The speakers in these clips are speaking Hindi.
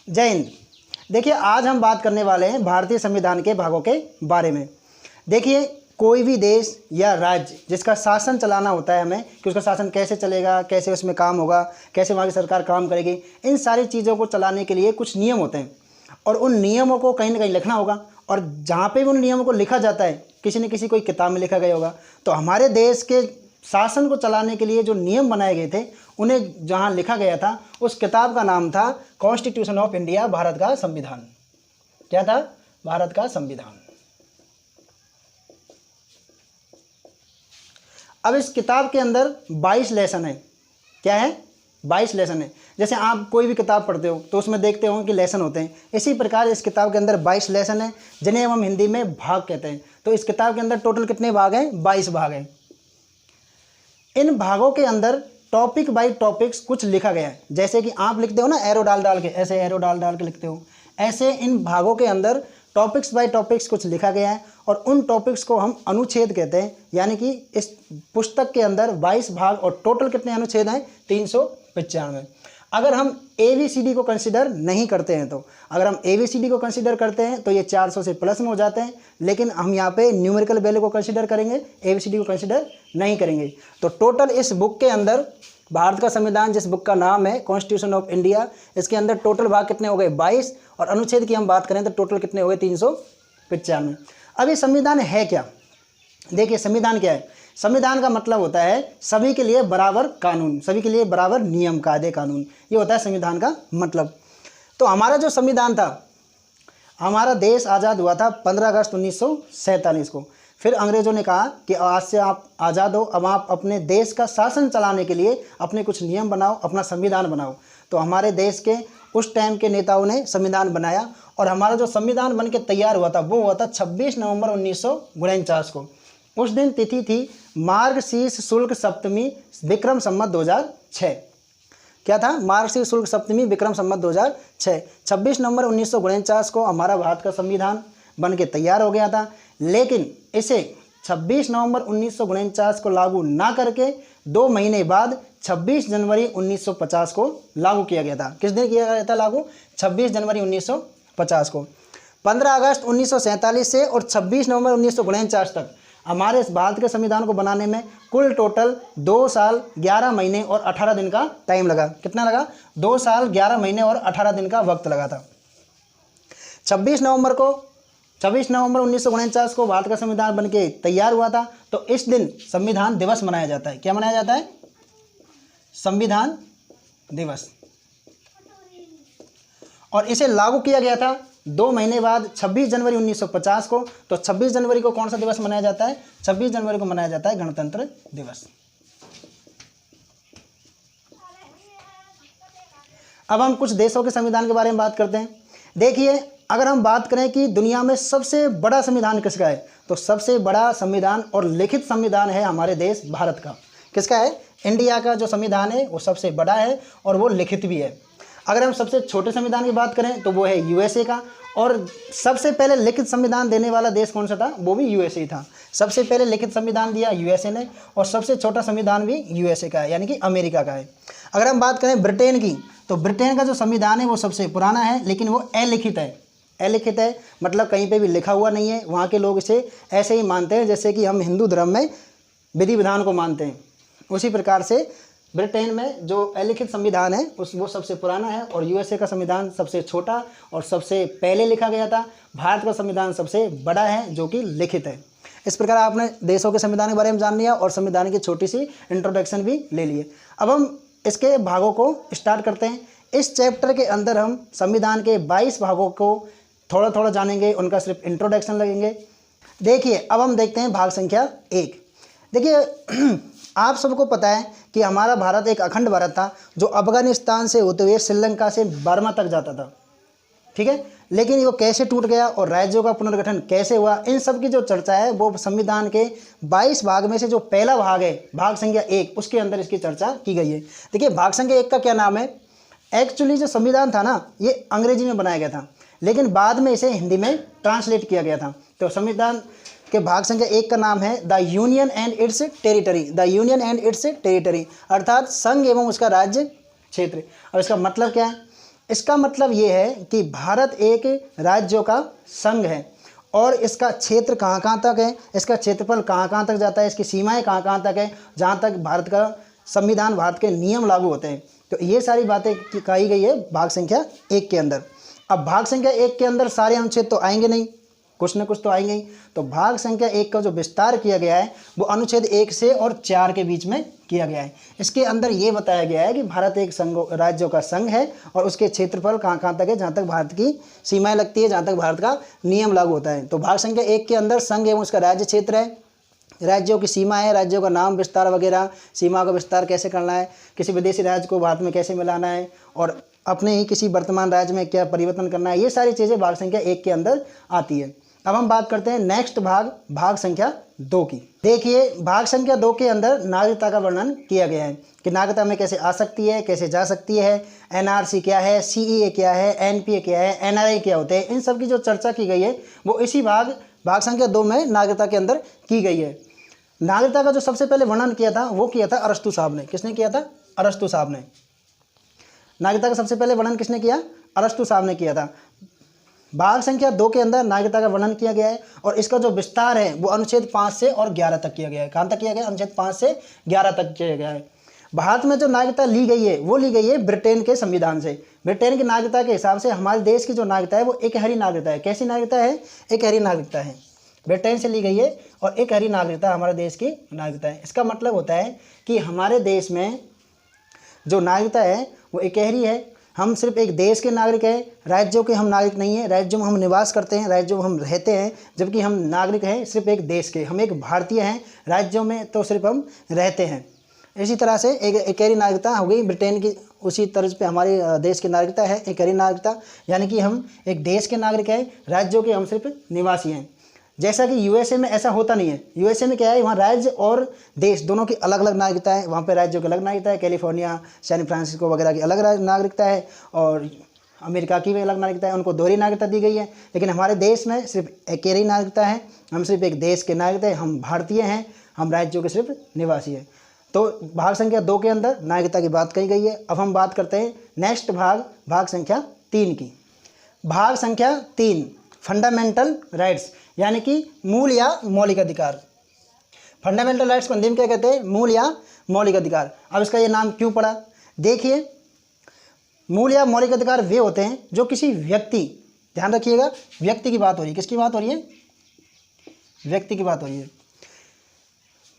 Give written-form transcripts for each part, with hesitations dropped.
जय हिंद। देखिए, आज हम बात करने वाले हैं भारतीय संविधान के भागों के बारे में। देखिए, कोई भी देश या राज्य जिसका शासन चलाना होता है हमें कि उसका शासन कैसे चलेगा, कैसे उसमें काम होगा, कैसे वहाँ की सरकार काम करेगी, इन सारी चीज़ों को चलाने के लिए कुछ नियम होते हैं और उन नियमों को कहीं ना कहीं लिखना होगा। और जहाँ पे भी उन नियमों को लिखा जाता है किसी न किसी कोई किताब में लिखा गया होगा। तो हमारे देश के शासन को चलाने के लिए जो नियम बनाए गए थे उन्हें जहाँ लिखा गया था उस किताब का नाम था कॉन्स्टिट्यूशन ऑफ इंडिया, भारत का संविधान। क्या था? भारत का संविधान। अब इस किताब के अंदर 22 लेसन है। क्या है? 22 लेसन है। जैसे आप कोई भी किताब पढ़ते हो तो उसमें देखते हो कि लेसन होते हैं, इसी प्रकार इस किताब के अंदर 22 लेसन है जिन्हें हम हिंदी में भाग कहते हैं। तो इस किताब के अंदर टोटल कितने भाग हैं? 22 भाग हैं। इन भागों के अंदर टॉपिक बाय टॉपिक्स कुछ लिखा गया है। जैसे कि आप लिखते हो ना एरो डाल डाल के, ऐसे एरो डाल डाल के लिखते हो, ऐसे इन भागों के अंदर टॉपिक्स बाय टॉपिक्स कुछ लिखा गया है और उन टॉपिक्स को हम अनुच्छेद कहते हैं। यानी कि इस पुस्तक के अंदर 22 भाग और टोटल कितने अनुच्छेद हैं? 395। अगर हम ABCD को कंसिडर नहीं करते हैं तो अगर हम ABCD को कंसिडर करते हैं तो ये 400 से प्लस में हो जाते हैं, लेकिन हम यहाँ पे न्यूमेरिकल वैल्यू को कंसिडर करेंगे, ABCD को कंसिडर नहीं करेंगे। तो टोटल इस बुक के अंदर भारत का संविधान, जिस बुक का नाम है कॉन्स्टिट्यूशन ऑफ इंडिया, इसके अंदर टोटल भाग कितने हो गए? 22। और अनुच्छेद की हम बात करें तो टोटल कितने हो गए? 395। अब ये संविधान है क्या? देखिए, संविधान क्या है? संविधान का मतलब होता है सभी के लिए बराबर कानून, सभी के लिए बराबर नियम, कायदे, कानून। ये होता है संविधान का मतलब। तो हमारा जो संविधान था, हमारा देश आज़ाद हुआ था 15 अगस्त 1947 को। फिर अंग्रेज़ों ने कहा कि आज से आप आज़ाद हो, अब आप अपने देश का शासन चलाने के लिए अपने कुछ नियम बनाओ, अपना संविधान बनाओ। तो हमारे देश के उस टाइम के नेताओं ने संविधान बनाया और हमारा जो संविधान बन के तैयार हुआ था वो हुआ था 26 नवंबर 1949 को। उस दिन तिथि थी मार्गशीर्ष शुक्ल सप्तमी विक्रम संवत 2006। क्या था? मार्गशीर्ष शुक्ल सप्तमी विक्रम संवत 2006। 26 नवंबर 1949 को हमारा भारत का संविधान बन के तैयार हो गया था, लेकिन इसे 26 नवंबर 1949 को लागू ना करके 2 महीने बाद 26 जनवरी 1950 को लागू किया गया था। किस दिन किया गया था लागू? 26 जनवरी 1950 को। 15 अगस्त 1947 से और 26 नवंबर 1949 तक हमारे इस भारत के संविधान को बनाने में कुल टोटल 2 साल 11 महीने और 18 दिन का टाइम लगा। कितना लगा? 2 साल 11 महीने और 18 दिन का वक्त लगा था। 26 नवंबर 1949 को भारत का संविधान बन के तैयार हुआ था। तो इस दिन संविधान दिवस मनाया जाता है। क्या मनाया जाता है? संविधान दिवस। और इसे लागू किया गया था 2 महीने बाद 26 जनवरी 1950 को। तो 26 जनवरी को कौन सा दिवस मनाया जाता है? 26 जनवरी को मनाया जाता है गणतंत्र दिवस। अब हम कुछ देशों के संविधान के बारे में बात करते हैं। देखिए, अगर हम बात करें कि दुनिया में सबसे बड़ा संविधान किसका है, तो सबसे बड़ा संविधान और लिखित संविधान है हमारे देश भारत का। किसका है? इंडिया का जो संविधान है वो सबसे बड़ा है और वो लिखित भी है। अगर हम सबसे छोटे संविधान की बात करें तो वो है USA का। और सबसे पहले लिखित संविधान देने वाला देश कौन सा था? वो भी USA ही था। सबसे पहले लिखित संविधान दिया USA ने और सबसे छोटा संविधान भी USA का है, यानी कि अमेरिका का है। अगर हम बात करें ब्रिटेन की, तो ब्रिटेन का जो संविधान है वो सबसे पुराना है, लेकिन वो अलिखित है। अलिखित है मतलब कहीं पे भी लिखा हुआ नहीं है। वहाँ के लोग इसे ऐसे ही मानते हैं जैसे कि हम हिंदू धर्म में विधि विधान को मानते हैं। उसी प्रकार से ब्रिटेन में जो अलिखित संविधान है वो सबसे पुराना है और USA का संविधान सबसे छोटा और सबसे पहले लिखा गया था। भारत का संविधान सबसे बड़ा है जो कि लिखित है। इस प्रकार आपने देशों के संविधान के बारे में जान लिया और संविधान की छोटी सी इंट्रोडक्शन भी ले लिए। अब हम इसके भागों को स्टार्ट करते हैं। इस चैप्टर के अंदर हम संविधान के 22 भागों को थोड़ा थोड़ा जानेंगे, उनका सिर्फ इंट्रोडक्शन लगेंगे। देखिए, अब हम देखते हैं भाग संख्या 1। देखिए, आप सबको पता है कि हमारा भारत एक अखंड भारत था जो अफगानिस्तान से होते हुए श्रीलंका से बर्मा तक जाता था। ठीक है, लेकिन वो कैसे टूट गया और राज्यों का पुनर्गठन कैसे हुआ, इन सब की जो चर्चा है वो संविधान के 22 भाग में से जो पहला भाग है, भाग संख्या 1, उसके अंदर इसकी चर्चा की गई है। देखिए, भाग संख्या 1 का क्या नाम है? एक्चुअली जो संविधान था ना, ये अंग्रेजी में बनाया गया था, लेकिन बाद में इसे हिंदी में ट्रांसलेट किया गया था। तो संविधान के भाग संख्या 1 का नाम है the union and it's territory. The union and it's territory अर्थात संघ एवं उसका राज्य क्षेत्र। और इसका मतलब क्या है? इसका मतलब ये है कि भारत एक राज्यों का संघ है और इसका क्षेत्र कहाँ कहाँ तक है, इसका क्षेत्रफल कहाँ कहाँ तक जाता है, इसकी सीमाएं कहाँ कहाँ तक है, जहाँ तक भारत का संविधान, भारत के नियम लागू होते हैं। तो ये सारी बातें कही गई है भाग संख्या 1 के अंदर। अब भाग संख्या 1 के अंदर सारे अनुच्छेद तो आएंगे नहीं, कुछ न कुछ तो आएंगे ही। तो भाग संख्या 1 का जो विस्तार किया गया है वो अनुच्छेद 1 से और 4 के बीच में किया गया है। इसके अंदर ये बताया गया है कि भारत एक राज्यों का संघ है और उसके क्षेत्रफल कहाँ कहाँ तक है, जहाँ तक भारत की सीमाएं लगती है, जहाँ तक भारत का नियम लागू होता है। तो भाग संख्या 1 के अंदर संघ एवं उसका राज्य क्षेत्र है, राज्यों की सीमा है, राज्यों का नाम विस्तार वगैरह, सीमा का विस्तार कैसे करना है, किसी विदेशी राज्य को भारत में कैसे मिलाना है और अपने ही किसी वर्तमान राज्य में क्या परिवर्तन करना है, ये सारी चीज़ें भाग संख्या 1 के अंदर आती है। अब हम बात करते हैं नेक्स्ट भाग संख्या 2 की। देखिए भाग संख्या 2 के अंदर नागरिकता का वर्णन किया गया है कि नागरिकता में कैसे आ सकती है, कैसे जा सकती है, एनआरसी क्या है, सीईए क्या है, एनपीए क्या है, एनआरआई क्या होते हैं, इन सब की जो चर्चा की गई है वो इसी भाग संख्या 2 में नागरिकता के अंदर की गई है। नागरिकता का जो सबसे पहले वर्णन किया था वो किया था अरस्तु साहब ने। किसने किया था? अरस्तु साहब ने। नागरिकता का सबसे पहले वर्णन किसने किया? अरस्तु साहब ने किया था। भाग संख्या 2 के अंदर नागरिकता का वर्णन किया गया है और इसका जो विस्तार है वो अनुच्छेद 5 से और 11 तक किया गया है। कहाँ तक किया गया? अनुच्छेद 5 से 11 तक किया गया है। भारत में जो नागरिकता ली गई है वो ली गई है ब्रिटेन के संविधान से। ब्रिटेन की नागरिकता के हिसाब से हमारे देश की जो नागरिकता है वो एकहरी नागरिकता है। कैसी नागरिकता है? एकहरी नागरिकता है। ब्रिटेन से ली गई है और एकहरी नागरिकता हमारे देश की नागरिकता है। इसका मतलब होता है कि हमारे देश में जो नागरिकता है वो एकहरी है। हम सिर्फ एक देश के नागरिक हैं, राज्यों के हम नागरिक नहीं हैं। राज्यों में हम निवास करते हैं, राज्यों में हम रहते हैं, जबकि हम नागरिक हैं सिर्फ एक देश के। हम एक भारतीय हैं, राज्यों में तो सिर्फ हम रहते हैं। इसी तरह से एक एकहरी नागरिकता हो गई ब्रिटेन की। उसी तर्ज पे हमारे देश की नागरिकता है एकहरी नागरिकता, यानी कि हम एक देश के नागरिक हैं, राज्यों के हम सिर्फ निवासी हैं। जैसा कि यूएसए में ऐसा होता नहीं है। यूएसए में क्या है, वहाँ राज्य और देश दोनों की अलग अलग नागरिकता है। वहाँ पे राज्यों की अलग नागरिकता है, कैलिफोर्निया, सैन फ्रांसिस्को वगैरह की अलग नागरिकता है और अमेरिका की भी अलग नागरिकता है, उनको दोहरी नागरिकता दी गई है। लेकिन हमारे देश में सिर्फ एकहरी नागरिकता है। हम सिर्फ एक देश के नागरिक हैं, हम भारतीय हैं, हम राज्यों के सिर्फ निवासी हैं। तो भाग संख्या 2 के अंदर नागरिकता की बात कही गई है। अब हम बात करते हैं नेक्स्ट भाग संख्या 3 की। भाग संख्या 3 फंडामेंटल राइट्स, यानी कि मूल या मौलिक अधिकार। फंडामेंटल राइट्स को हिंदी में क्या कहते हैं? मूल या मौलिक अधिकार। अब इसका ये नाम क्यों पड़ा? देखिए, मूल या मौलिक अधिकार वे होते हैं जो किसी व्यक्ति, ध्यान रखिएगा, व्यक्ति की बात हो रही है। किसकी बात हो रही है? व्यक्ति की बात हो रही है।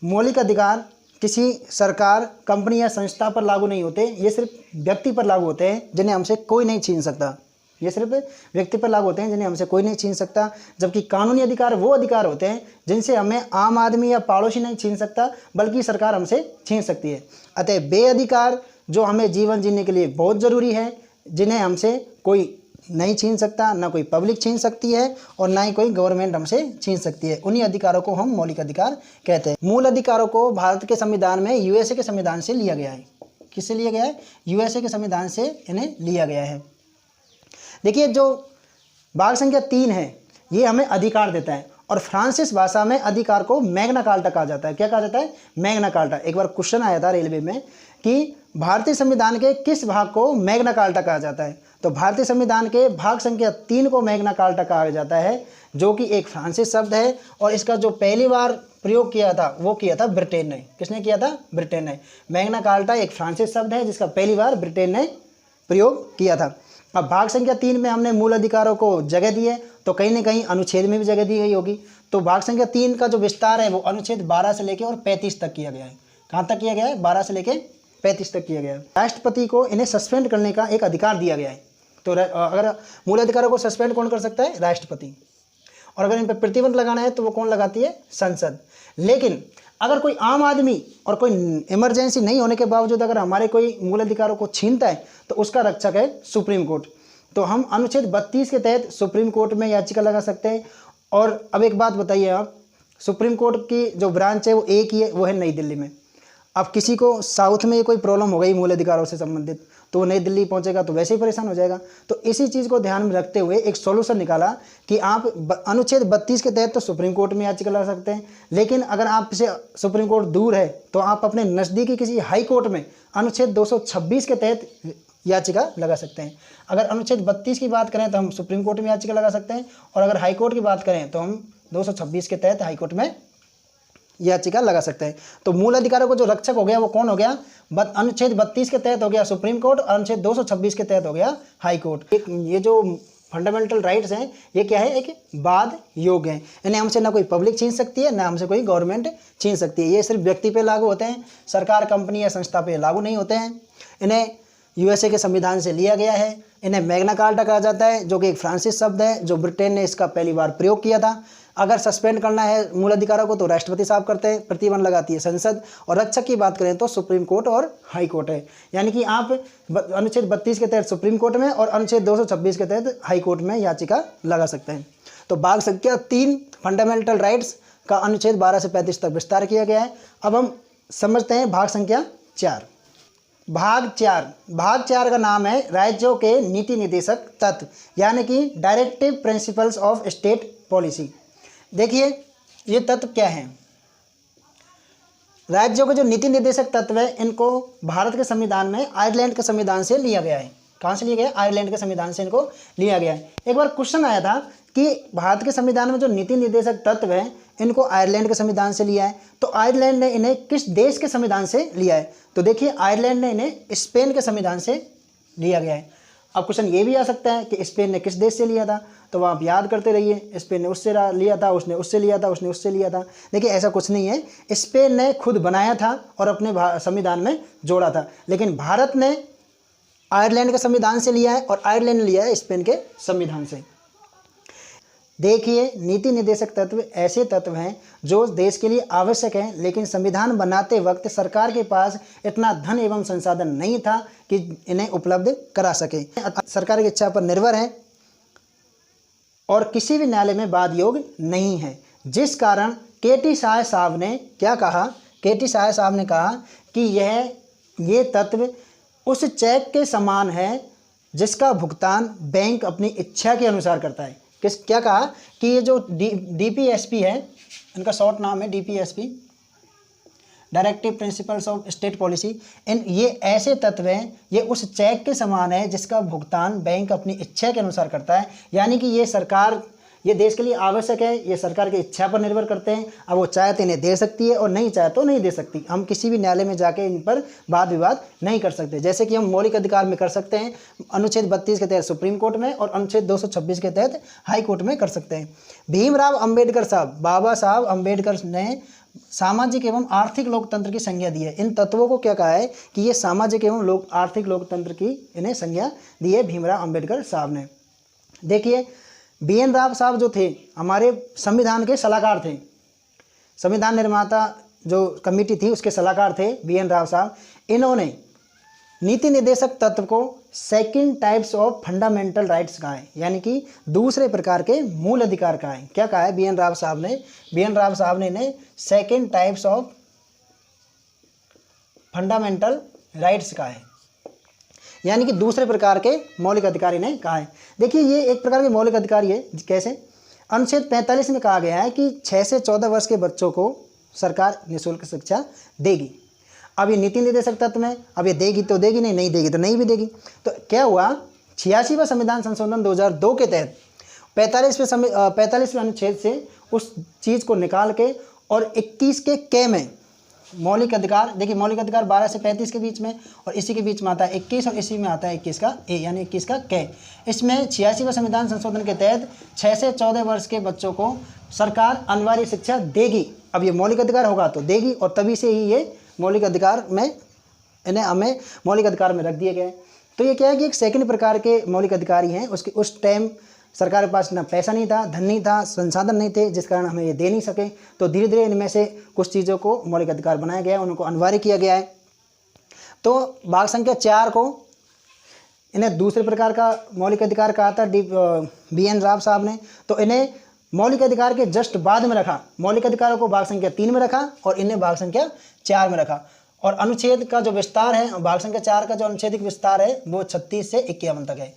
मौलिक अधिकार किसी सरकार, कंपनी या संस्था पर लागू नहीं होते, ये सिर्फ व्यक्ति पर लागू होते हैं जिन्हें हमसे कोई नहीं छीन सकता। ये सिर्फ व्यक्ति पर लागू होते हैं जिन्हें हमसे कोई नहीं छीन सकता। जबकि कानूनी अधिकार वो अधिकार होते हैं जिनसे हमें आम आदमी या पड़ोसी नहीं छीन सकता, बल्कि सरकार हमसे छीन सकती है। अतः वे अधिकार जो हमें जीवन जीने के लिए बहुत ज़रूरी है, जिन्हें हमसे कोई नहीं छीन सकता, ना कोई पब्लिक छीन सकती है और ना ही कोई गवर्नमेंट हमसे छीन सकती है, उन्हीं अधिकारों को हम मौलिक अधिकार कहते हैं। मूल अधिकारों को भारत के संविधान में यूएसए के संविधान से लिया गया है। किससे लिया गया है? यूएसए के संविधान से इन्हें लिया गया है। देखिए, जो भाग संख्या 3 है ये हमें अधिकार देता है और फ्रांसीसी भाषा में अधिकार को मैग्ना कार्टा कहा जाता है। क्या कहा जाता है? Magna carta. एक बार क्वेश्चन आया था रेलवे में कि भारतीय संविधान के किस भाग को मैग्ना कार्टा कहा जाता है? तो भारतीय संविधान के भाग संख्या 3 को मैग्ना कार्टा कहा जाता है, जो कि एक फ्रांसीसी शब्द है और इसका जो पहली बार प्रयोग किया था वो किया था ब्रिटेन ने। किसने किया था? ब्रिटेन ने। मैग्ना कार्टा एक फ्रांसीसी शब्द है जिसका पहली बार ब्रिटेन ने प्रयोग किया था। अब भाग संख्या 3 में हमने मूल अधिकारों को जगह दी है, तो कहीं ना कहीं अनुच्छेद में भी जगह दी गई होगी। तो भाग संख्या 3 का जो विस्तार है वो अनुच्छेद 12 से लेकर और 35 तक किया गया है। कहाँ तक किया गया है? 12 से लेकर 35 तक किया गया है। राष्ट्रपति को इन्हें सस्पेंड करने का एक अधिकार दिया गया है। तो अगर मूल अधिकारों को सस्पेंड कौन कर सकता है? राष्ट्रपति। और अगर इन पर प्रतिबंध लगाना है तो वो कौन लगाती है? संसद। लेकिन अगर कोई आम आदमी और कोई इमरजेंसी नहीं होने के बावजूद अगर हमारे कोई मूल अधिकारों को छीनता है तो उसका रक्षक है सुप्रीम कोर्ट। तो हम अनुच्छेद 32 के तहत सुप्रीम कोर्ट में याचिका लगा सकते हैं। और अब एक बात बताइए आप, सुप्रीम कोर्ट की जो ब्रांच है वो एक ही है, वो है नई दिल्ली में। अब किसी को साउथ में कोई प्रॉब्लम हो गई मूल अधिकारों से संबंधित तो वो नई दिल्ली पहुंचेगा तो वैसे ही परेशान हो जाएगा। तो इसी चीज़ को ध्यान में रखते हुए एक सॉल्यूशन निकाला कि आप अनुच्छेद 32 के तहत तो सुप्रीम कोर्ट में याचिका लगा सकते हैं, लेकिन अगर आपसे सुप्रीम कोर्ट दूर है तो आप अपने नज़दीकी किसी हाई कोर्ट में अनुच्छेद 226 के तहत याचिका लगा सकते हैं। अगर अनुच्छेद 32 की बात करें तो हम सुप्रीम कोर्ट में याचिका लगा सकते हैं, और अगर हाई कोर्ट की बात करें तो हम 226 के तहत हाई कोर्ट में याचिका लगा सकते हैं। तो मूल अधिकारों को जो रक्षक हो गया वो कौन हो गया? अनुच्छेद 32 के तहत हो गया सुप्रीम कोर्ट, और अनुच्छेद 226 के तहत हो गया हाई कोर्ट। ये जो फंडामेंटल राइट्स हैं ये क्या है? एक बाद योग्य हैं। इन्हें हमसे ना कोई पब्लिक छीन सकती है, ना हमसे कोई गवर्नमेंट छीन सकती है। ये सिर्फ व्यक्ति पे लागू होते हैं, सरकार, कंपनी या संस्था पे लागू नहीं होते हैं। इन्हें यूएसए के संविधान से लिया गया है। इन्हें मैग्ना कार्टा कहा जाता है, जो कि एक फ्रांसीसी शब्द है, जो ब्रिटेन ने इसका पहली बार प्रयोग किया था। अगर सस्पेंड करना है मूल अधिकारों को तो राष्ट्रपति साहब करते हैं, प्रतिबंध लगाती है संसद, और रक्षक की बात करें तो सुप्रीम कोर्ट और हाई कोर्ट है। यानी कि आप अनुच्छेद 32 के तहत सुप्रीम कोर्ट में और अनुच्छेद 226 के तहत हाई कोर्ट में याचिका लगा सकते हैं। तो भाग संख्या 3 फंडामेंटल राइट्स का अनुच्छेद 12 से 35 तक विस्तार किया गया है। अब हम समझते हैं भाग संख्या 4। भाग 4 का नाम है राज्यों के नीति निर्देशक तत्व, यानी कि directive principles of state policy. देखिए ये तत्व क्या हैं? राज्यों के जो नीति निर्देशक तत्व है इनको भारत के संविधान में आयरलैंड के संविधान से लिया गया है। कहाँ से लिया गया? आयरलैंड के संविधान से इनको लिया गया है। एक बार क्वेश्चन आया था कि भारत के संविधान में जो नीति निर्देशक तत्व है इनको आयरलैंड के संविधान से लिया है, तो आयरलैंड ने इन्हें किस देश के संविधान से लिया है? तो देखिए आयरलैंड ने इन्हें स्पेन के संविधान से लिया गया है। अब क्वेश्चन ये भी आ सकता है कि स्पेन ने किस देश से लिया था, तो वह आप याद करते रहिए। स्पेन ने उससे लिया था, उसने उससे लिया था, उसने उससे लिया था। देखिए ऐसा कुछ नहीं है, स्पेन ने खुद बनाया था और अपने संविधान में जोड़ा था, लेकिन भारत ने आयरलैंड के संविधान से लिया है और आयरलैंड ने लिया है स्पेन के संविधान से। देखिए नीति निर्देशक तत्व ऐसे तत्व हैं जो देश के लिए आवश्यक हैं, लेकिन संविधान बनाते वक्त सरकार के पास इतना धन एवं संसाधन नहीं था कि इन्हें उपलब्ध करा सके। सरकार की इच्छा पर निर्भर है और किसी भी न्यायालय में वाद योग्य नहीं है, जिस कारण केटी शाह साहब ने क्या कहा? केटी शाह साहब ने कहा कि ये तत्व उस चेक के समान है जिसका भुगतान बैंक अपनी इच्छा के अनुसार करता है। क्या कहा कि ये जो डीपीएसपी है, इनका शॉर्ट नाम है DPSP, directive principles of state policy, ये ऐसे तत्व हैं, ये उस चेक के समान है जिसका भुगतान बैंक अपनी इच्छा के अनुसार करता है। यानी कि ये देश के लिए आवश्यक है, ये सरकार की इच्छा पर निर्भर करते हैं। अब वो चाहे तो इन्हें दे सकती है और नहीं चाहे तो नहीं दे सकती। हम किसी भी न्यायालय में जाके इन पर वाद विवाद नहीं कर सकते, जैसे कि हम मौलिक अधिकार में कर सकते हैं, अनुच्छेद 32 के तहत सुप्रीम कोर्ट में और अनुच्छेद 226 के तहत हाई कोर्ट में कर सकते हैं। भीमराव अम्बेडकर साहब, बाबा साहब अम्बेडकर ने सामाजिक एवं आर्थिक लोकतंत्र की संज्ञा दी है। इन तत्वों को क्या कहा है कि ये सामाजिक एवं आर्थिक लोकतंत्र की इन्हें संज्ञा दी है भीमराव अम्बेडकर साहब ने। देखिए BN राव साहब जो थे हमारे संविधान के सलाहकार थे, संविधान निर्माता जो कमेटी थी उसके सलाहकार थे BN राव साहब। इन्होंने नीति निर्देशक तत्व को second types of fundamental rights कहा है, यानी कि दूसरे प्रकार के मूल अधिकार कहा है। क्या कहा है BN राव साहब ने? BN राव साहब ने इन्हें second types of fundamental rights कहा है, यानी कि दूसरे प्रकार के मौलिक अधिकार इन्हें कहा है। देखिए ये एक प्रकार के मौलिक अधिकार है। कैसे? अनुच्छेद 45 में कहा गया है कि 6 से 14 वर्ष के बच्चों को सरकार निःशुल्क शिक्षा देगी। अब ये नीति निर्देशक तत्व में, अब ये देगी तो देगी, नहीं देगी तो नहीं भी देगी। तो क्या हुआ? 86वां संविधान संशोधन 2002 के तहत 45वें अनुच्छेद से उस चीज़ को निकाल के और 21 के क में मौलिक अधिकार, देखिए मौलिक अधिकार 12 से 35 के बीच में, और इसी के बीच में आता है 21 और इसी में आता है 21 का ए, यानी 21 का क। इसमें 86वां संविधान संशोधन के तहत 6 से 14 वर्ष के बच्चों को सरकार अनिवार्य शिक्षा देगी। अब ये मौलिक अधिकार होगा तो देगी, और तभी से ही ये मौलिक अधिकार में इन्हें हमें मौलिक अधिकार में रख दिए गए। तो ये क्या है कि एक सेकंड प्रकार के मौलिक अधिकारी हैं। उस टाइम सरकार के पास ना पैसा नहीं था, धन नहीं था, संसाधन नहीं थे, जिस कारण हमें ये दे नहीं सके। तो धीरे धीरे इनमें से कुछ चीज़ों को मौलिक अधिकार बनाया गया है, उनको अनिवार्य किया गया है। तो भाग संख्या 4 को इन्हें दूसरे प्रकार का मौलिक अधिकार कहा था BN राव साहब ने। तो इन्हें मौलिक अधिकार के जस्ट बाद में रखा, मौलिक अधिकारों को भाग संख्या 3 में रखा और इन्हें भाग संख्या 4 में रखा। और अनुच्छेद का जो विस्तार है, भाग संख्या 4 का जो अनुच्छेदिक विस्तार है वो 36 से 51 तक है।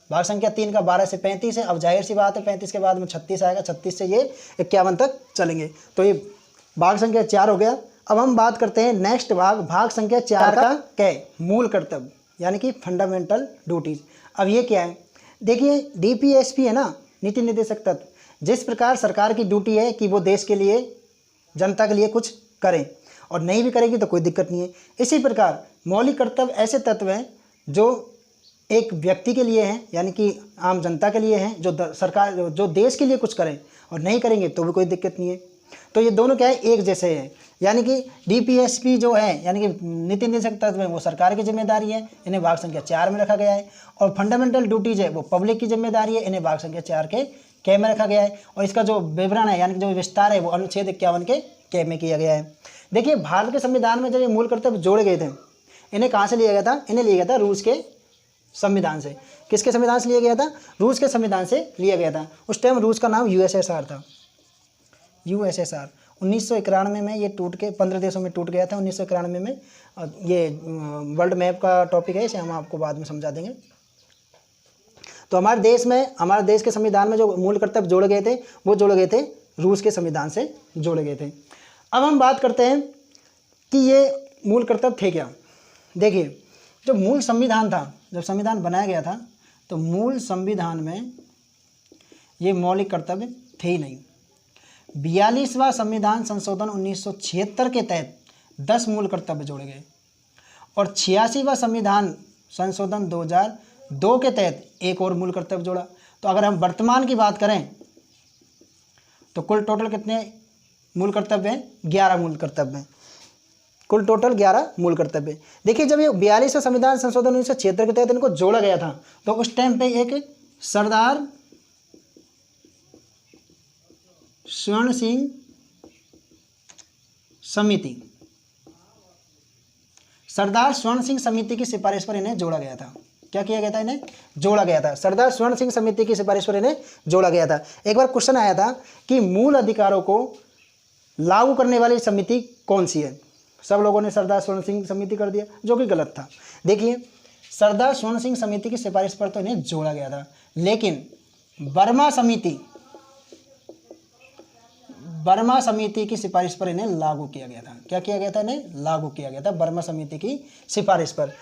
भाग संख्या 3 का 12 से 35 है। अब जाहिर सी बात है 35 के बाद में 36 आएगा, 36 से ये 51 तक चलेंगे। तो ये भाग संख्या 4 हो गया। अब हम बात करते हैं नेक्स्ट भाग संख्या 4 का क, मूल कर्तव्य। यानी कि फंडामेंटल ड्यूटीज़। अब ये क्या है, देखिए डीपीएसपी है ना, नीति निर्देशक तत्व। जिस प्रकार सरकार की ड्यूटी है कि वो देश के लिए, जनता के लिए कुछ करें, और नहीं भी करेगी तो कोई दिक्कत नहीं है। इसी प्रकार मौलिक कर्तव्य ऐसे तत्व हैं जो एक व्यक्ति के लिए हैं, यानी कि आम जनता के लिए हैं, जो सरकार जो देश के लिए कुछ करें, और नहीं करेंगे तो भी कोई दिक्कत नहीं है। तो ये दोनों क्या है, एक जैसे हैं। यानी कि डीपीएसपी जो है, यानी कि नीति निर्देशक तत्व है, वो सरकार की जिम्मेदारी है, इन्हें भाग संख्या 4 में रखा गया है। और फंडामेंटल ड्यूटीज़ है वो पब्लिक की जिम्मेदारी है, इन्हें भाग संख्या 4 के क में रखा गया है। और इसका जो विवरण है, यानी कि जो विस्तार है, वो अनुच्छेद 51 के क में किया गया है। देखिए भारत के संविधान में जब ये मूल कर्तव्य जोड़े गए थे, इन्हें कहाँ से लिया गया था? इन्हें लिया गया था रूस के संविधान से। किसके संविधान से लिया गया था? रूस के संविधान से लिया गया था। उस टाइम रूस का नाम यूएसएसआर था, यूएसएसआर। 1991 में ये टूट के 15 देशों में टूट गया था, 1991 में। ये वर्ल्ड मैप का टॉपिक है, इसे हम आपको बाद में समझा देंगे। तो हमारे देश में, हमारे देश के संविधान में जो मूल कर्तव्य जोड़े गए थे, वो जोड़े गए थे रूस के संविधान से जोड़े गए थे। अब हम बात करते हैं कि ये मूल कर्तव्य थे क्या। देखिए जो मूल संविधान था, जब संविधान बनाया गया था, तो मूल संविधान में ये मौलिक कर्तव्य थे ही नहीं। 42वां संविधान संशोधन 1976 के तहत 10 मूल कर्तव्य जोड़े गए, और 86वां संविधान संशोधन 2002 के तहत एक और मूल कर्तव्य जोड़ा। तो अगर हम वर्तमान की बात करें तो कुल टोटल कितने मूल कर्तव्य हैं? 11 मूल कर्तव्य हैं। कुल टोटल 11 मूल कर्तव्य। देखिए जब ये 42वां संविधान संशोधन 1976 के तहत इनको जोड़ा गया था, तो उस टाइम पे एक सरदार स्वर्ण सिंह समिति, सरदार स्वर्ण सिंह समिति की सिफारिश पर इन्हें जोड़ा गया था। क्या किया गया था? इन्हें जोड़ा गया था। सरदार स्वर्ण सिंह समिति की सिफारिश पर इन्हें जोड़ा गया था। एक बार क्वेश्चन आया था कि मूल अधिकारों को लागू करने वाली समिति कौन सी है? सब लोगों ने सरदार स्वर्ण सिंह समिति कर दिया, जो कि गलत था। देखिए सरदार स्वर्ण सिंह समिति की सिफारिश पर तो इन्हें जोड़ा गया था, लेकिन वर्मा समिति की सिफारिश पर इन्हें लागू किया गया था। क्या किया गया था? इन्हें लागू किया गया था वर्मा समिति की सिफारिश पर।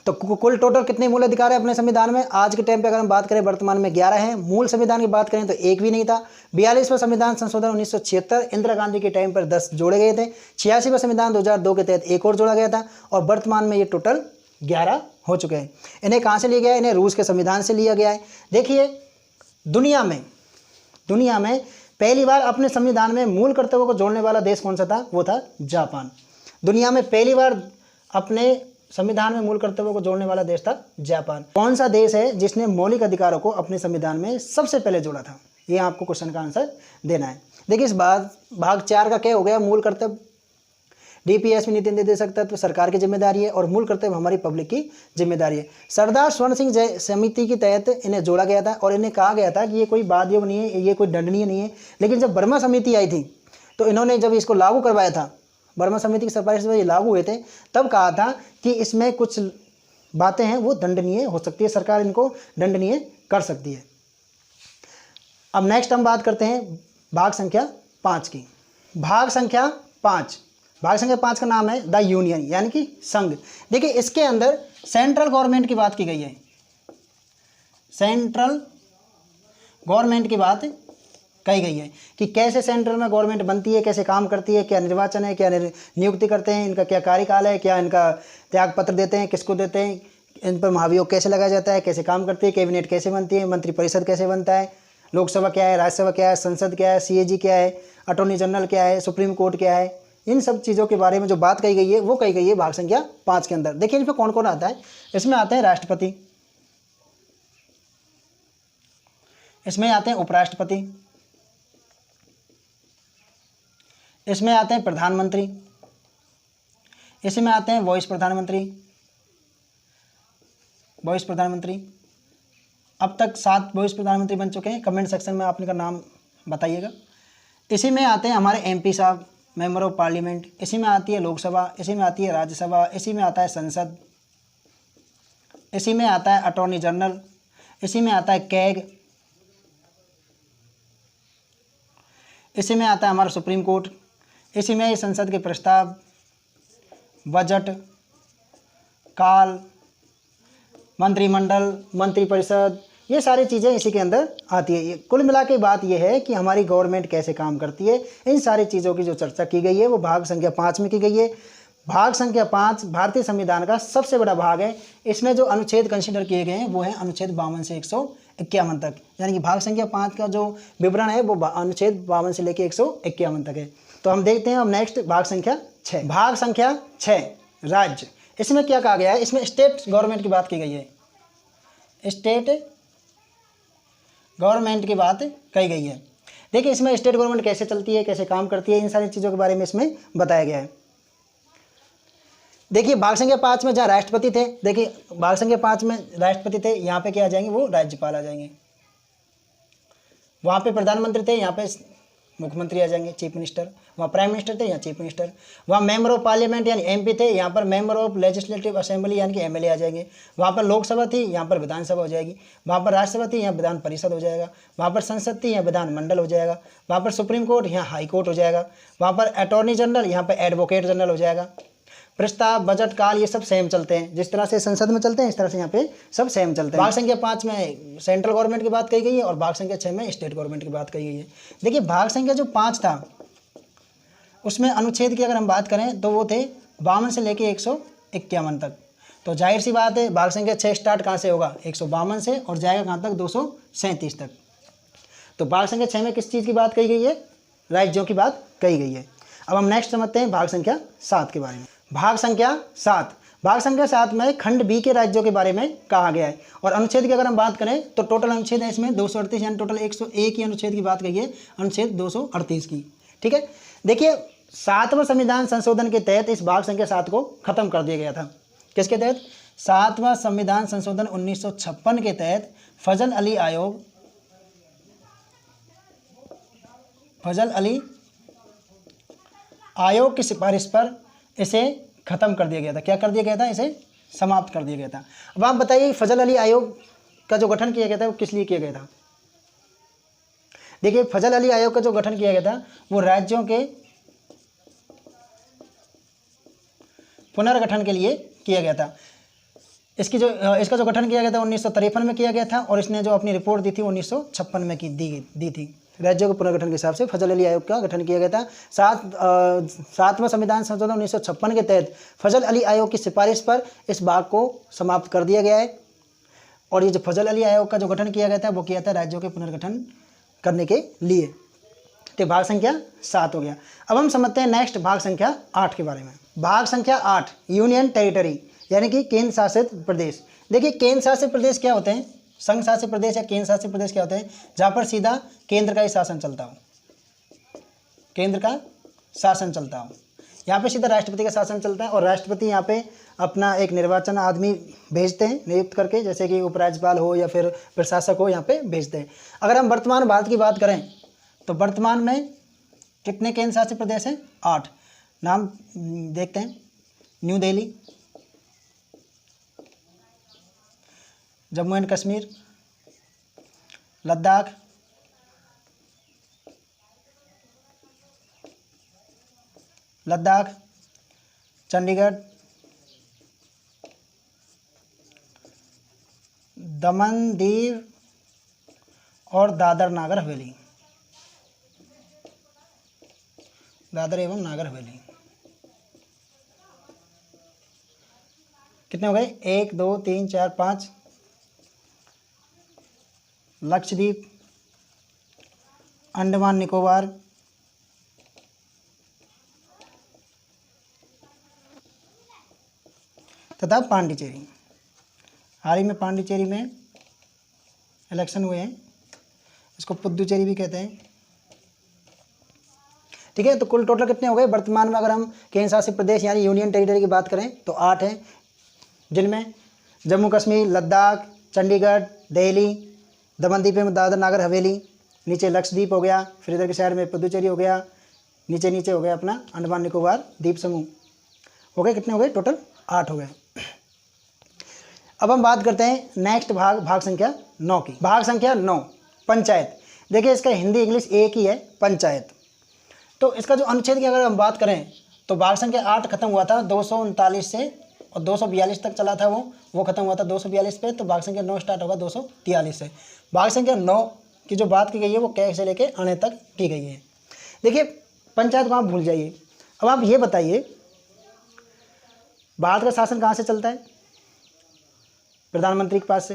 तो कुल टोटल कितने मूल अधिकार है अपने संविधान में? आज के टाइम पे अगर हम बात करें वर्तमान में 11 हैं। मूल संविधान की बात करें तो एक भी नहीं था। 42वां संविधान संशोधन 1976 इंदिरा गांधी के टाइम पर 10 जोड़े गए थे। 86वां संविधान 2002 के तहत एक और जोड़ा गया था, और वर्तमान में ये टोटल 11 हो चुके हैं। इन्हें कहाँ से लिया गया है? इन्हें रूस के संविधान से लिया गया है। देखिए दुनिया में पहली बार अपने संविधान में मूल कर्तव्यों को जोड़ने वाला देश कौन सा था? वो था जापान। दुनिया में पहली बार अपने संविधान में मूल कर्तव्यों को जोड़ने वाला देश था जापान। कौन सा देश है जिसने मौलिक अधिकारों को अपने संविधान में सबसे पहले जोड़ा था? ये आपको क्वेश्चन का आंसर देना है। देखिए इस भाग 4 का क्या हो गया? मूल कर्तव्य, डीपीएसपी नीति निर्देशक तत्व सरकार की जिम्मेदारी है, और मूल कर्तव्य हमारी पब्लिक की जिम्मेदारी है। सरदार स्वर्ण सिंह समिति के तहत इन्हें जोड़ा गया था, और इन्हें कहा गया था कि ये कोई बाध्ययोग नहीं है, ये कोई दंडनीय नहीं है। लेकिन जब वर्मा समिति आई थी, तो इन्होंने जब इसको लागू करवाया था, वर्मा समिति की सिफारिश में ये लागू हुए थे, तब कहा था कि इसमें कुछ बातें हैं वो दंडनीय हो सकती है, सरकार इनको दंडनीय कर सकती है। अब नेक्स्ट हम बात करते हैं भाग संख्या 5 की। भाग संख्या 5 का नाम है द यूनियन, यानी कि संघ। देखिए इसके अंदर सेंट्रल गवर्नमेंट की बात की गई है। सेंट्रल गवर्नमेंट की बात कही गई है कि कैसे सेंट्रल में गवर्नमेंट बनती है, कैसे काम करती है, क्या निर्वाचन है, क्या नियुक्ति करते हैं, इनका क्या कार्यकाल है, क्या इनका त्याग पत्र देते हैं, किसको देते हैं, इन पर महाभियोग कैसे लगाया जाता है, कैसे काम करती है, कैबिनेट कैसे बनती है, मंत्रिपरिषद कैसे बनता है, लोकसभा क्या है, राज्यसभा क्या है, संसद क्या है, सीएजी क्या है, अटॉर्नी जनरल क्या है, सुप्रीम कोर्ट क्या है, इन सब चीज़ों के बारे में जो बात कही गई है वो कही गई है भाग संख्या 5 के अंदर। देखिए इसमें कौन कौन आता है? इसमें आते हैं राष्ट्रपति, इसमें आते हैं उपराष्ट्रपति, इसमें आते हैं प्रधानमंत्री, इसमें आते हैं वाइस प्रधानमंत्री। अब तक 7 वाइस प्रधानमंत्री बन चुके हैं। कमेंट सेक्शन में आप इनका नाम बताइएगा। इसी में आते हैं हमारे एमपी साहब, मेंबर ऑफ पार्लियामेंट। इसी में आती है लोकसभा, इसी में आती है राज्यसभा, इसी में आता है संसद, इसी में आता है अटॉर्नी जनरल, इसी में आता है कैग, इसी में आता है हमारा सुप्रीम कोर्ट, इसी में संसद के प्रस्ताव, बजट, काल, मंत्रिमंडल, मंत्रिपरिषद, ये सारी चीज़ें इसी के अंदर आती है। कुल मिला के बात ये है कि हमारी गवर्नमेंट कैसे काम करती है, इन सारी चीज़ों की जो चर्चा की गई है वो भाग संख्या 5 में की गई है। भाग संख्या 5 भारतीय संविधान का सबसे बड़ा भाग है। इसमें जो अनुच्छेद कंसिडर किए गए हैं वो है अनुच्छेद 52 से 151 तक, यानी कि भाग संख्या 5 का जो विवरण है वो अनुच्छेद 52 से लेकर 151 तक है। तो हम देखते हैं अब नेक्स्ट भाग संख्या 6। भाग संख्या 6 राज्य। इसमें क्या कहा गया है, इसमें स्टेट गवर्नमेंट की बात की गई है, स्टेट गवर्नमेंट की बात कही गई है। देखिए इसमें स्टेट गवर्नमेंट कैसे चलती है, कैसे काम करती है, इन सारी चीज़ों के बारे में इसमें बताया गया है। देखिए भाग संख्या 5 में जहाँ राष्ट्रपति थे, देखिए भाग संख्या 5 में राष्ट्रपति थे, यहाँ पे क्या आ जाएंगे, वो राज्यपाल आ जाएंगे। वहाँ पे प्रधानमंत्री थे, यहाँ पे मुख्यमंत्री आ जाएंगे, चीफ मिनिस्टर। वहाँ प्राइम मिनिस्टर थे, यहाँ चीफ मिनिस्टर। वहाँ मेंबर ऑफ पार्लियामेंट यानी एमपी थे, यहाँ पर मेंबर ऑफ लेजिस्लेटिव असेंबली यानी कि एमएलए आ जाएंगे। वहाँ पर लोकसभा थी, यहाँ पर विधानसभा हो जाएगी। वहाँ पर राज्यसभा थी, यहाँ विधान परिषद हो जाएगा। वहाँ पर संसद थी, यहाँ विधानमंडल हो जाएगा। वहाँ पर सुप्रीम कोर्ट, यहाँ हाई कोर्ट हो जाएगा। वहाँ पर अटॉर्नी जनरल, यहाँ पर एडवोकेट जनरल हो जाएगा। प्रस्ताव, बजट काल, ये सब सेम चलते हैं। जिस तरह से संसद में चलते हैं इस तरह से यहाँ पे सब सेम चलते हैं। भाग संख्या 5 में सेंट्रल गवर्नमेंट की बात कही गई है और भाग संख्या 6 में स्टेट गवर्नमेंट की बात कही गई है। देखिए भाग संख्या जो 5 था उसमें अनुच्छेद की अगर हम बात करें तो वो थे 52 से लेके 151 तक। तो जाहिर सी बात है भाग संख्या 6 स्टार्ट कहाँ से होगा, 152 से, और जाएगा कहाँ तक, 237 तक। तो भाग संख्या 6 में किस चीज़ की बात कही गई है, राज्यों की बात कही गई है। अब हम नेक्स्ट समझते हैं भाग संख्या 7 के बारे में। भाग संख्या 7, भाग संख्या 7 में खंड बी के राज्यों के बारे में कहा गया है। और अनुच्छेद की अगर हम बात करें तो टोटल अनुच्छेद है इसमें 238, यानी टोटल 101 की अनुच्छेद की बात कही है, अनुच्छेद 238 की। ठीक है, देखिए 7वां संविधान संशोधन के तहत इस भाग संख्या 7 को खत्म कर दिया गया था। किसके तहत, 7वां संविधान संशोधन 1956 के तहत फजल अली आयोग की सिफारिश पर इसे खत्म कर दिया गया था। क्या कर दिया गया था, इसे समाप्त कर दिया गया था। अब आप बताइए फजल अली आयोग का जो गठन किया गया था वो किस लिए किया गया था। देखिए फजल अली आयोग का जो गठन किया गया था वो राज्यों के पुनर्गठन के लिए किया गया था। इसका जो गठन किया गया था 1953 में किया गया था, और इसने जो अपनी रिपोर्ट दी थी 1956 में दी थी। राज्यों के पुनर्गठन के हिसाब से फजल अली आयोग का गठन किया गया था। 7वां संविधान संशोधन 1956 के तहत फजल अली आयोग की सिफारिश पर इस भाग को समाप्त कर दिया गया है। और ये जो फजल अली आयोग का जो गठन किया गया था वो किया था राज्यों के पुनर्गठन करने के लिए। तो भाग संख्या 7 हो गया। अब हम समझते हैं नेक्स्ट भाग संख्या 8 के बारे में। भाग संख्या 8 यूनियन टेरिटरी यानी कि केंद्र शासित प्रदेश। देखिए केंद्र शासित प्रदेश क्या होते हैं, संघ शासित प्रदेश या केंद्र शासित प्रदेश क्या होते हैं, जहाँ पर सीधा केंद्र का ही शासन चलता हो, केंद्र का शासन चलता हो। यहाँ पे सीधा राष्ट्रपति का शासन चलता है और राष्ट्रपति यहाँ पे अपना एक निर्वाचन आदमी भेजते हैं नियुक्त करके, जैसे कि उपराज्यपाल हो या फिर प्रशासक हो, यहाँ पे भेजते हैं। अगर हम वर्तमान भारत की बात करें तो वर्तमान में कितने केंद्र शासित प्रदेश हैं, 8। नाम देखते हैं, न्यू दिल्ली, जम्मू एंड कश्मीर, लद्दाख, चंडीगढ़, दमन दीव और दादर एवं नागर हवेली। कितने हो गए, 1 2 3 4 5। लक्षद्वीप, अंडमान निकोबार, तथा पांडिचेरी। हाल ही में पांडिचेरी में इलेक्शन हुए हैं, इसको पुद्दुचेरी भी कहते हैं। ठीक है, तो कुल टोटल कितने हो गए वर्तमान में, अगर हम केंद्र शासित प्रदेश यानी यूनियन टेरिटरी की बात करें तो 8 हैं, जिनमें जम्मू कश्मीर, लद्दाख, चंडीगढ़, दिल्ली, दमन दीव में दादर नागर हवेली, नीचे लक्षद्वीप हो गया, फिर इधर के साइड में पुद्दुचेरी हो गया, नीचे हो गया अपना अंडमान निकोबार द्वीप समूह। हो गए, कितने हो गए टोटल, 8 हो गए। अब हम बात करते हैं नेक्स्ट भाग संख्या 9 की। भाग संख्या 9 पंचायत। देखिए इसका हिंदी इंग्लिश एक ही है, पंचायत। तो इसका जो अनुच्छेद की अगर हम बात करें तो भाग संख्या 8 खत्म हुआ था 239 से और 242 तक चला था वो खत्म हुआ था 242 पे। तो भाग संख्या 9 स्टार्ट होगा 243 से। भाग संख्या 9 की जो बात की गई है वो कै से लेके अणे तक की गई है। देखिए पंचायत को आप भूल जाइए। अब आप ये बताइए भारत का शासन कहाँ से चलता है? प्रधानमंत्री के पास से।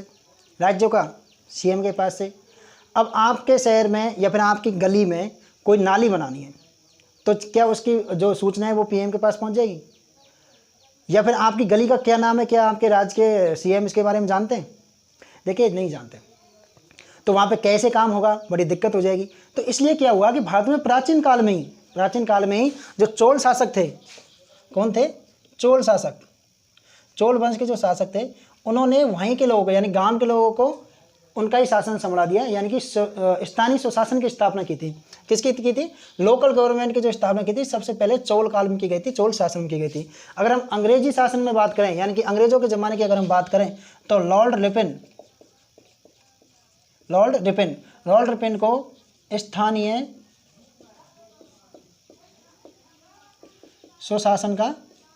राज्यों का सीएम के पास से। अब आपके शहर में या फिर आपकी गली में कोई नाली बनानी है तो क्या उसकी जो सूचना है वो पीएम के पास पहुंच जाएगी? या फिर आपकी गली का क्या नाम है, क्या आपके राज्य के सीएम इसके बारे में जानते हैं? देखिए नहीं जानते। तो वहाँ पे कैसे काम होगा, बड़ी दिक्कत हो जाएगी। तो इसलिए क्या हुआ कि भारत में प्राचीन काल में ही जो चोल शासक थे, कौन थे? चोल शासक, चोल वंश के जो शासक थे उन्होंने वहीं के लोगों को यानी गांव के लोगों को उनका ही शासन संभाला दिया, यानी कि स्थानीय स्वशासन की स्थापना की थी। किसकी की थी? लोकल गवर्नमेंट की जो स्थापना की थी सबसे पहले चोल काल में की गई थी, चोल शासन में की गई थी। अगर हम अंग्रेजी शासन में बात करें यानी कि अंग्रेजों के ज़माने की अगर हम बात करें तो लॉर्ड रिपन को स्थानीय स्वशासन का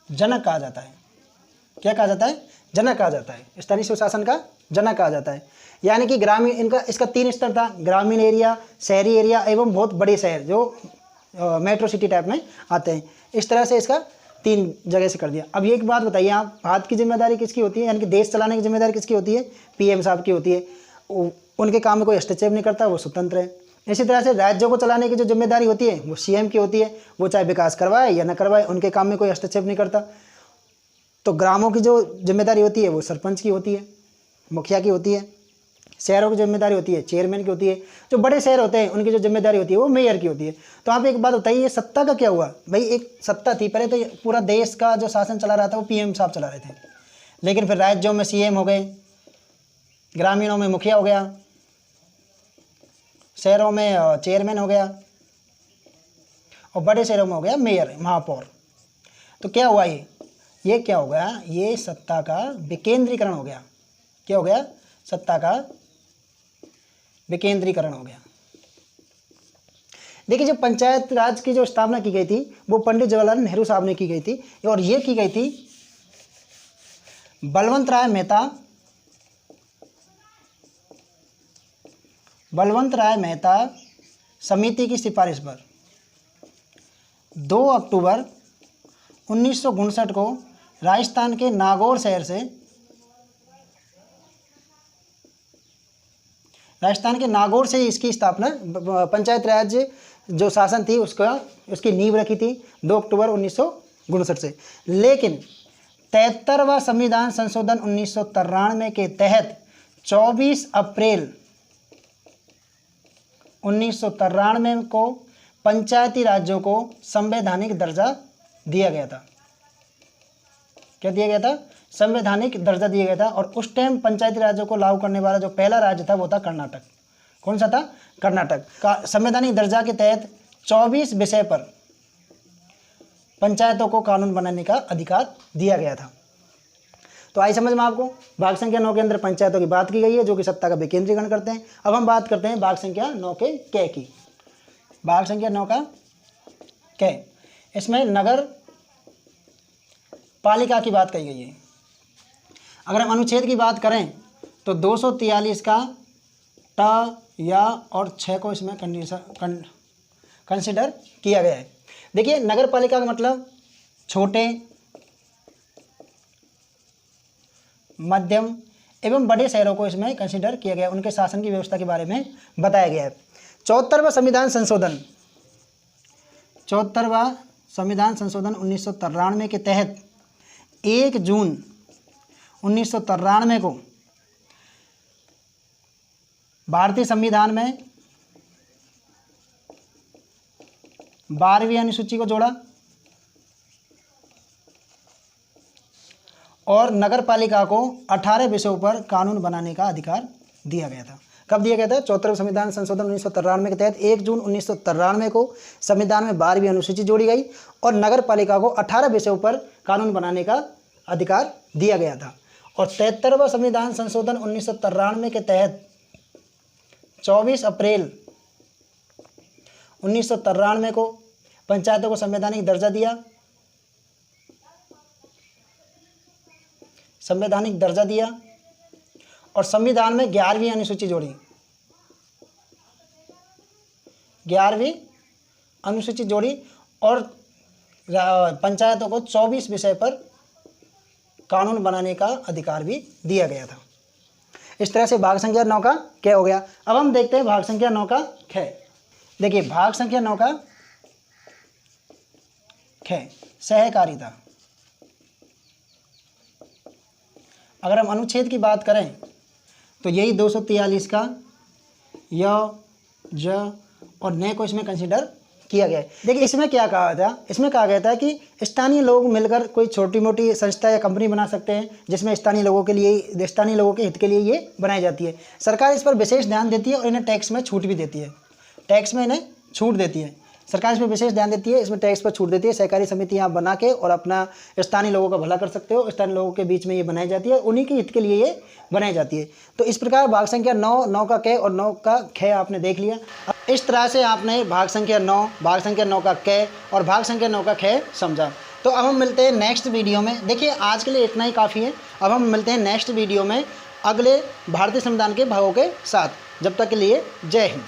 जनक कहा जाता है। क्या कहा जाता है? जनक कहा जाता है। स्थानीय स्वशासन का जनक कहा जाता है। यानी कि ग्रामीण इसका 3 स्तर था, ग्रामीण एरिया, शहरी एरिया एवं बहुत बड़े शहर जो मेट्रो सिटी टाइप में आते हैं। इस तरह से इसका 3 जगह से कर दिया। अब एक बात बताइए आप, भारत की जिम्मेदारी किसकी होती है, यानी कि देश चलाने की जिम्मेदारी किसकी होती है? पीएम साहब की होती है। उनके काम में कोई हस्तक्षेप नहीं करता, वो स्वतंत्र है। इसी तरह से राज्यों को चलाने की जो जिम्मेदारी होती है वो सीएम की होती है। वो चाहे विकास करवाए या न करवाए, उनके काम में कोई हस्तक्षेप नहीं करता। तो ग्रामों की जो जिम्मेदारी होती है वो सरपंच की होती है, मुखिया की होती है। शहरों की जिम्मेदारी होती है चेयरमैन की होती है। जो बड़े शहर होते हैं उनकी जो जिम्मेदारी होती है वो मेयर की होती है। तो आप एक बात बताइए, ये सत्ता का क्या हुआ भाई? एक सत्ता थी पहले, तो पूरा देश का जो शासन चला रहा था वो पीएम साहब चला रहे थे, लेकिन फिर राज्यों में सीएम हो गए, ग्रामीणों में मुखिया हो गया, शहरों में चेयरमैन हो गया और बड़े शहरों में हो गया मेयर, महापौर। तो क्या हुआ? ये क्या हो गया? ये सत्ता का विकेंद्रीकरण हो गया। क्या हो गया? सत्ता का विकेंद्रीकरण हो गया। देखिए जब पंचायत राज की जो स्थापना की गई थी वो पंडित जवाहरलाल नेहरू साहब ने की गई थी, और ये की गई थी बलवंत राय मेहता समिति की सिफारिश पर 2 अक्टूबर 1959 को राजस्थान के नागौर शहर से, राजस्थान के नागौर से इसकी स्थापना, पंचायत राज जो शासन थी उसकी नींव रखी थी 2 अक्टूबर 1959 से। लेकिन 73वां संविधान संशोधन 1993 के तहत 24 अप्रैल 1993 को पंचायती राज्यों को संवैधानिक दर्जा दिया गया था। क्या दिया गया था? संवैधानिक दर्जा दिया गया था। और उस टाइम पंचायती राज्यों को लागू करने वाला जो पहला राज्य था वो था कर्नाटक। कौन सा था? कर्नाटक का। संवैधानिक दर्जा के तहत 24 विषय पर पंचायतों को कानून बनाने का अधिकार दिया गया था। तो आई समझ में आपको? भाग संख्या 9 के अंदर पंचायतों की बात की गई है जो कि सत्ता का विकेंद्रीकरण करते हैं। अब हम बात करते हैं भाग संख्या 9 के कै की। भाग संख्या 9 का कै, इसमें नगर पालिका की बात कही गई है। अगर हम अनुच्छेद की बात करें तो 243 का ट, या और 6 को इसमें कंसिडर किया गया है। देखिए नगर पालिका का मतलब छोटे, मध्यम एवं बड़े शहरों को इसमें कंसिडर किया गया, उनके शासन की व्यवस्था के बारे में बताया गया है। 74वां संविधान संशोधन 1993 के तहत 1 जून 1993 को भारतीय संविधान में 12वीं अनुसूची को जोड़ा और नगर पालिका को 18 विषयों पर कानून बनाने का अधिकार दिया गया था। कब दिया गया था? 74वें संविधान संशोधन 1993 के तहत 1 जून 1993 को संविधान में 12वीं अनुसूची जोड़ी गई और नगर पालिका को 18 विषयों पर कानून बनाने का अधिकार दिया गया था। और 73वां संविधान संशोधन 1993 के तहत 24 अप्रैल 1993 को पंचायतों को संवैधानिक दर्जा दिया संवैधानिक दर्जा दिया और संविधान में 11वीं अनुसूची जोड़ी। 11वीं अनुसूची जोड़ी और पंचायतों को 24 विषय पर कानून बनाने का अधिकार भी दिया गया था। इस तरह से भाग संख्या 9 का क्या हो गया। अब हम देखते हैं भाग संख्या 9 का ख। देखिए भाग संख्या 9 का ख सहकारिता। अगर हम अनुच्छेद की बात करें तो यही 243 का य, ज और न को इसमें कंसीडर किया गया है। देखिए इसमें क्या कहा था, इसमें कहा गया था कि स्थानीय लोग मिलकर कोई छोटी मोटी संस्था या कंपनी बना सकते हैं जिसमें स्थानीय लोगों के हित के लिए ये बनाई जाती है। सरकार इस पर विशेष ध्यान देती है और इन्हें टैक्स में छूट भी देती है। टैक्स में इन्हें छूट देती है, सरकार इसमें विशेष ध्यान देती है, इसमें टैक्स पर छूट देती है। सहकारी समितियाँ आप बना के और अपना स्थानीय लोगों का भला कर सकते हो। स्थानीय लोगों के बीच में ये बनाई जाती है, उन्हीं के हित के लिए ये बनाई जाती है। तो इस प्रकार भाग संख्या 9, 9 का क और 9 का ख आपने देख लिया। इस तरह से आपने भाग संख्या 9, भाग संख्या 9 का क और भाग संख्या 9 का ख समझा। तो अब हम मिलते हैं नेक्स्ट वीडियो में। देखिए आज के लिए इतना ही काफ़ी है। अब हम मिलते हैं नेक्स्ट वीडियो में अगले भारतीय संविधान के भागों के साथ। जब तक के लिए जय हिंद।